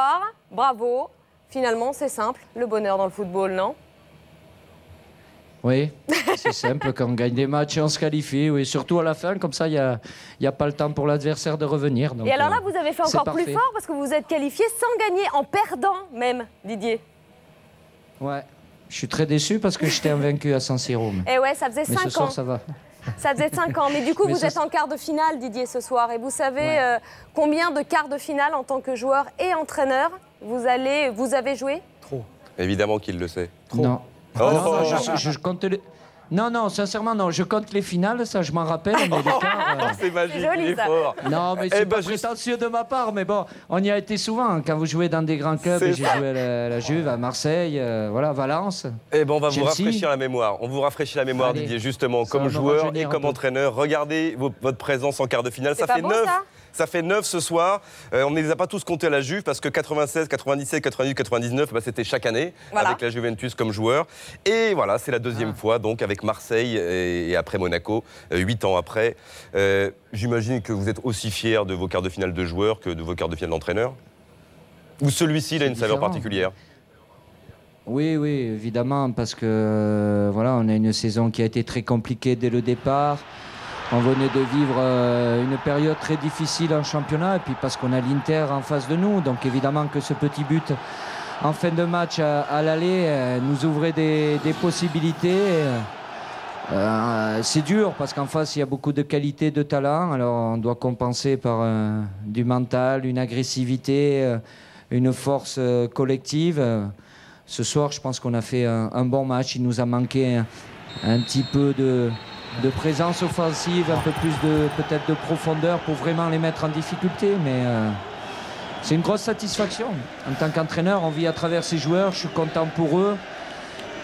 soir, bravo. Finalement, c'est simple, le bonheur dans le football, non? Oui, c'est simple, quand on gagne des matchs, on se qualifie, oui, surtout à la fin, comme ça, il n'y a pas le temps pour l'adversaire de revenir. Donc, et alors là, vous avez fait encore plus fort parce que vous vous êtes qualifié sans gagner, en perdant même, Didier. Ouais, je suis très déçu parce que j'étais invaincu à San Siro. Et ouais, ça faisait 5 ans. Mais ce soir, ça va. Ça faisait 5 ans, mais du coup, vous êtes en quart de finale, Didier, ce soir. Et vous savez combien de quarts de finale en tant que joueur et entraîneur vous avez joué? Trop. Évidemment qu'il le sait. Trop. Non. Oh. Non, je compte les... Non, sincèrement, non. Je compte les finales, ça, je m'en rappelle. Mais les quarts, c'est magique, joli, il est ça. fort. Non, mais c'est pas prétentieux de ma part. Mais bon, on y a été souvent. Quand vous jouez dans des grands clubs, j'ai joué à la Juve, à Marseille, voilà, Valence. Eh ben, on va Chelsea. vous rafraîchir la mémoire. On vous rafraîchit la mémoire, Allez. Didier, justement, comme joueur et comme entraîneur. Regardez votre présence en quart de finale. Ça fait 9. Ça fait 9 ce soir. On ne les a pas tous comptés à la Juve parce que 96, 97, 98, 99, bah, c'était chaque année avec la Juventus comme joueur. Et voilà, c'est la deuxième fois donc avec Marseille et après Monaco, 8 ans après. J'imagine que vous êtes aussi fier de vos quarts de finale de joueur que de vos quarts de finale d'entraîneur. Ou celui-ci, il a une saveur particulière? Oui, évidemment, parce que voilà, on a une saison qui a été très compliquée dès le départ. On venait de vivre une période très difficile en championnat, et puis parce qu'on a l'Inter en face de nous. Donc évidemment que ce petit but en fin de match à l'aller nous ouvrait des possibilités. C'est dur parce qu'en face, il y a beaucoup de qualité, de talent. Alors on doit compenser par du mental, une agressivité, une force collective. Ce soir, je pense qu'on a fait un bon match. Il nous a manqué un petit peu de présence offensive, un peu plus peut-être de profondeur pour vraiment les mettre en difficulté. Mais c'est une grosse satisfaction. En tant qu'entraîneur, on vit à travers ces joueurs. Je suis content pour eux.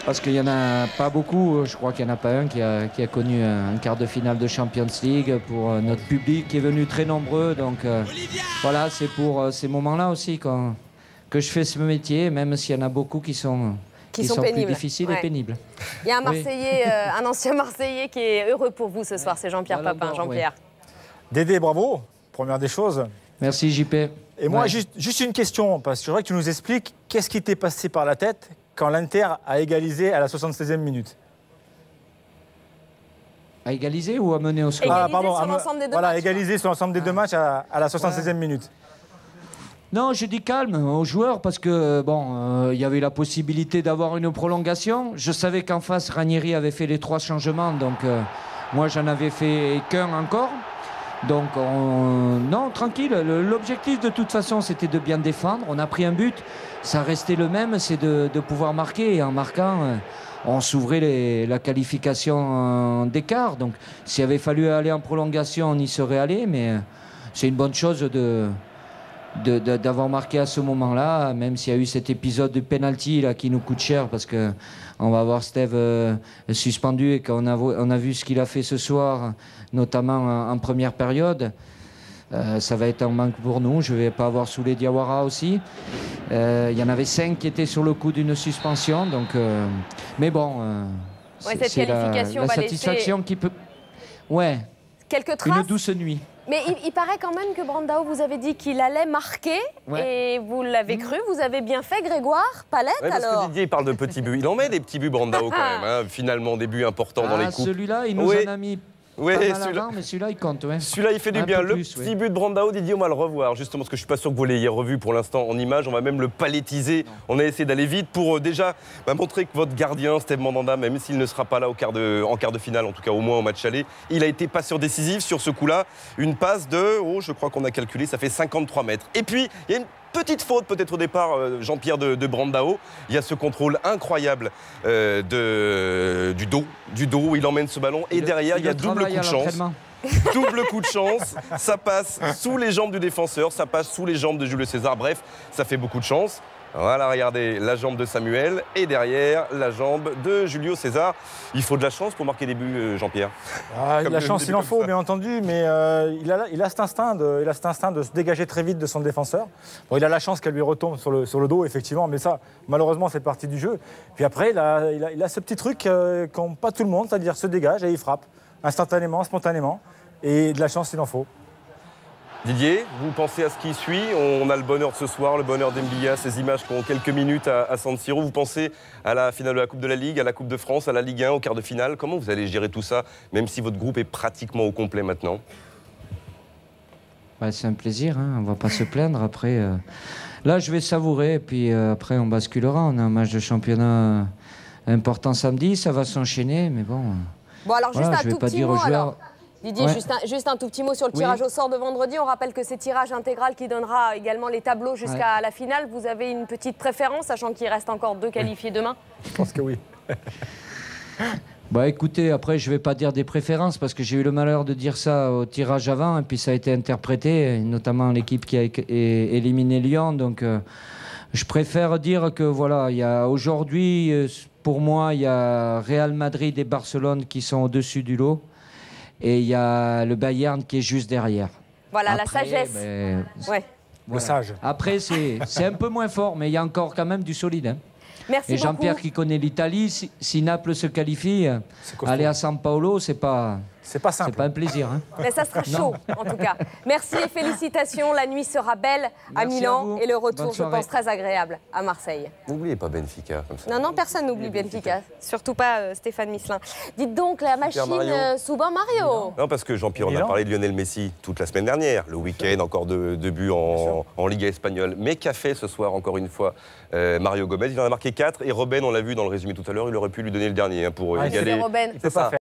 Parce qu'il n'y en a pas beaucoup. Je crois qu'il n'y en a pas un qui a connu un quart de finale de Champions League pour notre public qui est venu très nombreux. Donc voilà, c'est pour ces moments-là aussi que je fais ce métier, même s'il y en a beaucoup qui sont plus difficiles et pénibles. Il y a un Marseillais, un ancien Marseillais qui est heureux pour vous ce soir, c'est Jean-Pierre Papin. Jean-Pierre. Dédé, bravo, première des choses. Merci JP. Et moi, juste une question, parce que je voudrais que tu nous expliques qu'est-ce qui t'est passé par la tête quand l'Inter a égalisé à la 76e minute. À égaliser ou à mener au score? Égaliser sur l'ensemble des deux matchs. Voilà, égaliser sur l'ensemble des deux matchs à la 76e minute. Non, je dis calme aux joueurs parce que bon, y avait la possibilité d'avoir une prolongation. Je savais qu'en face, Ranieri avait fait les 3 changements, donc moi j'en avais fait qu'un encore. Donc non, tranquille. L'objectif de toute façon, c'était de bien défendre. On a pris un but, ça restait le même, c'est de pouvoir marquer. Et en marquant, on s'ouvrait la qualification d'écart. Donc s'il avait fallu aller en prolongation, on y serait allé. Mais c'est une bonne chose d'avoir marqué à ce moment-là, même s'il y a eu cet épisode de penalty là, qui nous coûte cher parce qu'on va avoir Steve suspendu et qu'on a vu ce qu'il a fait ce soir, notamment en première période. Ça va être un manque pour nous. Je ne vais pas avoir Soulé Diawara aussi. Il y en avait 5 qui étaient sur le coup d'une suspension. Donc, mais bon, c'est la satisfaction qui peut... Ouais, quelques traces. Une douce nuit. Mais il paraît quand même que Brandao vous avait dit qu'il allait marquer et vous l'avez cru, vous avez bien fait Grégoire Palette parce que Didier il parle de petits buts, il en met des petits buts Brandao quand même, hein, finalement des buts importants dans les coupes. Celui-là il nous en a mis pas mal avant, mais celui-là il compte. Celui-là il fait du bien, le petit but de Brandao, Didier on va le revoir justement parce que je suis pas sûr que vous l'ayez revu pour l'instant en image, on va même le palettiser, on a essayé d'aller vite pour déjà montrer que votre gardien Steve Mandanda, même s'il ne sera pas là en quart de finale, en tout cas au moins au match aller, il a été passeur décisif sur ce coup-là, une passe de, je crois qu'on a calculé, ça fait 53 mètres. Et puis il y a une petite faute peut-être au départ, Jean-Pierre de Brandao. Il y a ce contrôle incroyable du dos où il emmène ce ballon. Et derrière, il y a double coup de chance. Double coup de chance. Ça passe sous les jambes du défenseur, ça passe sous les jambes de Julio César. Bref, ça fait beaucoup de chance. Voilà, regardez la jambe de Samuel et derrière la jambe de Julio César. Il faut de la chance pour marquer des buts, Jean-Pierre. La chance, il en faut, bien entendu, mais il a cet instinct de se dégager très vite de son défenseur. Bon, il a la chance qu'elle lui retombe sur le dos, effectivement, mais ça, malheureusement, c'est partie du jeu. Puis après, il a ce petit truc qu'ont pas tout le monde, c'est-à-dire se dégage et il frappe instantanément, spontanément. Et de la chance, il en faut. Didier, vous pensez à ce qui suit? On a le bonheur de ce soir, le bonheur d'Mbia, ces images qui ont quelques minutes à San Siro. Vous pensez à la finale de la Coupe de la Ligue, à la Coupe de France, à la Ligue 1, au quart de finale? Comment vous allez gérer tout ça, même si votre groupe est pratiquement au complet maintenant? C'est un plaisir, hein, on ne va pas se plaindre. Après, là, je vais savourer, et puis après, on basculera. On a un match de championnat important samedi, ça va s'enchaîner, mais bon... Bon, alors voilà, juste un tout petit mot, alors. Didier, Ouais. juste un tout petit mot sur le tirage au sort de vendredi. On rappelle que c'est tirage intégral qui donnera également les tableaux jusqu'à la finale. Vous avez une petite préférence, sachant qu'il reste encore 2 qualifiés demain? Je pense que oui. Écoutez, après, je ne vais pas dire des préférences, parce que j'ai eu le malheur de dire ça au tirage avant, et puis ça a été interprété, notamment l'équipe qui a éliminé Lyon. Donc, je préfère dire que, voilà, il y a aujourd'hui, pour moi, il y a Real Madrid et Barcelone qui sont au-dessus du lot. Et il y a le Bayern qui est juste derrière. Voilà, après, la sagesse. Ouais. Le Voilà. sage. Après, c'est un peu moins fort, mais il y a encore quand même du solide. Hein. Merci Et Jean-Pierre beaucoup. qui connaît l'Italie, si Naples se qualifie, aller à San Paolo, c'est pas simple. C'est pas un plaisir. Hein. Mais ça sera chaud, en tout cas. Merci et félicitations. La nuit sera belle à Merci Milan à vous. et le retour, Bonne je soirée. pense, très agréable à Marseille. N'oubliez pas Benfica comme ça. Non, personne n'oublie Benfica. Surtout pas Stéphane Misselin. Dites donc, la machine Mario. Souban Mario. Non, parce que Jean-Pierre, on a parlé de Lionel Messi toute la semaine dernière. Le week-end, encore 2 buts en Liga espagnole. Mais qu'a fait ce soir, encore une fois, Mario Gomez? Il en a marqué 4. Et Robben, on l'a vu dans le résumé tout à l'heure, il aurait pu lui donner le dernier pour égaler. Robben. Il peut pas faire.